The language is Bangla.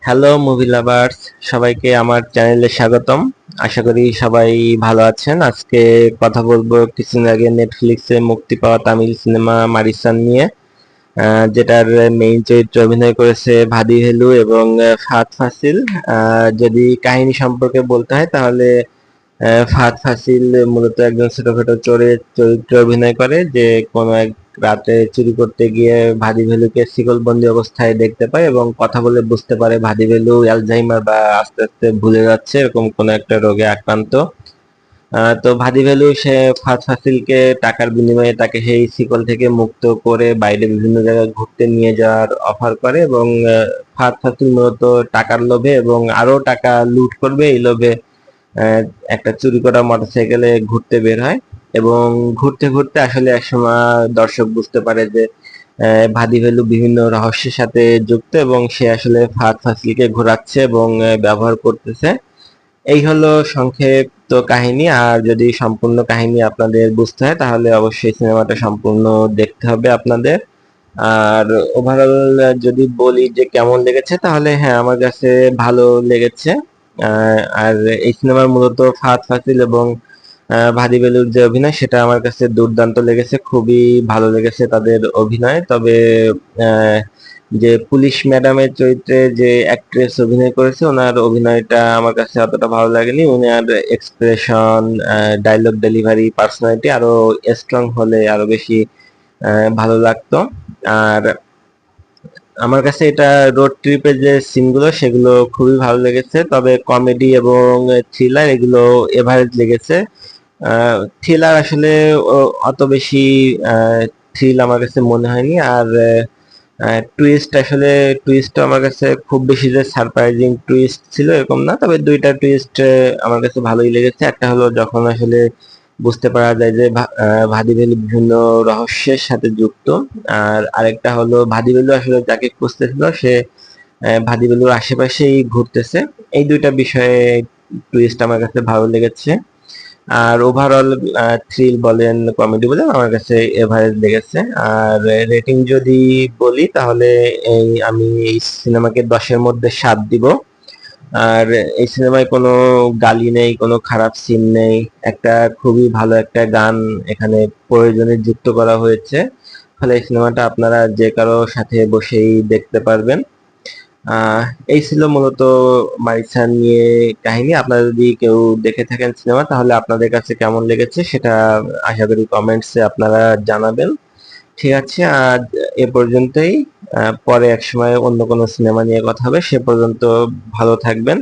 হ্যালো মুভি লাভার্স, সবাইকে আমার চ্যানেলে স্বাগতম। আশা করি সবাই ভালো আছেন। আজকে কথা বলবো কিছুদিন আগে নেটফ্লিক্সে মুক্তি পাওয়া তামিল সিনেমা মারিসান নিয়ে, যেটার মেইন চরিত্রে অভিনয় করেছে ভাদি ভেলু এবং ফাহাদ ফাসিল। যদি কাহিনী সম্পর্কে বলতে হয় তাহলে ফাহাদ ফাসিল মূলত একজন ছোটখাটো চোরের চরিত্রে অভিনয় করে, যে কোনো এক রাতে চুরি করতে গিয়ে ভাদি ভেলুকে শিকলবন্দি অবস্থায় দেখতে পায় এবং কথা বলে বুঝতে পারে ভাদি ভেলু অ্যালজাইমার বা আস্তে আস্তে ভুলে যাচ্ছে, এরকম কোন একটা রোগে আক্রান্ত। তো ভাদি ভেলু সে ফাহাদ ফাসিলকে টাকার বিনিময়ে তাকে সেই শিকল থেকে মুক্ত করে বাইরে বিভিন্ন জায়গায় ঘুরতে নিয়ে যাওয়ার অফার করে এবং ফাহাদ ফাসিল মূলত টাকার লোভে এবং আরো টাকা লুট করবে এই লোভে আহ, একটা চুরি করা মোটরসাইকেলে ঘুরতে বের হয়। এবং ঘুরতে ঘুরতে আসলে একসময় দর্শক বুঝতে পারে যে ভাদি ভেলু বিভিন্ন রহস্যের সাথে যুক্ত এবং সে আসলে ফাহাদ ফাসিলকে ঘোরাচ্ছে এবং ব্যবহার করতেছে। এই হলো সংক্ষিপ্ত কাহিনী। আর যদি সম্পূর্ণ কাহিনী আপনাদের বুঝতে হয় তাহলে অবশ্যই সিনেমাটা সম্পূর্ণ দেখতে হবে আপনাদের। আর ওভারঅল যদি বলি যে কেমন লেগেছে, তাহলে হ্যাঁ, আমার কাছে ভালো লেগেছে। আর এই সিনেমার মূলত ফাহাদ ফাসিল এবং ভাদি বেলুর যে অভিনয় সেটা আমার কাছে দুর্দান্ত লেগেছে, খুবই ভালো লেগেছে তাদের অভিনয়। তবে আহ, যে পুলিশ ম্যাডামের চরিত্রে যে অ্যাক্ট্রেস অভিনয় করেছে ওনার অভিনয়টা আমার কাছে অতটা ভালো লাগেনি। উনার এক্সপ্রেশন, ডায়লগ ডেলিভারি, পার্সোনালিটি আরো স্ট্রং হলে আরো বেশি ভালো লাগতো। আর আমার কাছে এটা রোড ট্রিপের যে সিনগুলো সেগুলো খুবই ভালো লেগেছে, তবে কমেডি এবং থ্রিলার এগুলো এভারেজ লেগেছে। থ্রিলার আসলে অত বেশি থ্রিল আমার কাছে মনে হয়নি। আর টুইস্ট আসলে টুইস্ট আমার কাছে খুব বেশি যে সারপ্রাইজিং টুইস্ট ছিল এরকম না, তবে দুইটা টুইস্ট আমার কাছে ভালোই লেগেছে। একটা হলো যখন আসলে বুঝতে পারা যায় যে ভাদি ভেলু বিভিন্ন রহস্যের সাথে যুক্ত। আর আরেকটা হলো ভাদি ভেলু আসলে যাকে খুঁজতেছিল সে ভাদি ভেলুর আশেপাশেই ঘুরতেছে। এই দুইটা বিষয়ে টুইস্ট আমার কাছে ভালো লেগেছে। আর ওভারঅল থ্রিল বলেন কমেডি বলেন আমার কাছে এভারেজ লেগেছে। আর রেটিং যদি বলি তাহলে আমি এই সিনেমাকে 10-এর মধ্যে 7 দিব। আর এই সিনেমায় কোনো গালি নেই, কোনো খারাপ সিন নেই। একটা খুবই ভালো একটা গান এখানে প্রয়োজনে যুক্ত করা হয়েছে, ফলে এই সিনেমাটা আপনারা যে কারো সাথে বসেই দেখতে পারবেন। আহ এই ছিল মূলত মারিসান নিয়ে কাহিনী। আপনারা যদি কেউ দেখে থাকেন সিনেমা তাহলে আপনাদের কাছে কেমন লেগেছে সেটা আশা করি কমেন্টসে আপনারা জানাবেন। ঠিক আছে, আজ এ পর্যন্তই। পরে এক সময় অন্য কোনো সিনেমা নিয়ে কথা হবে। সে পর্যন্ত ভালো থাকবেন।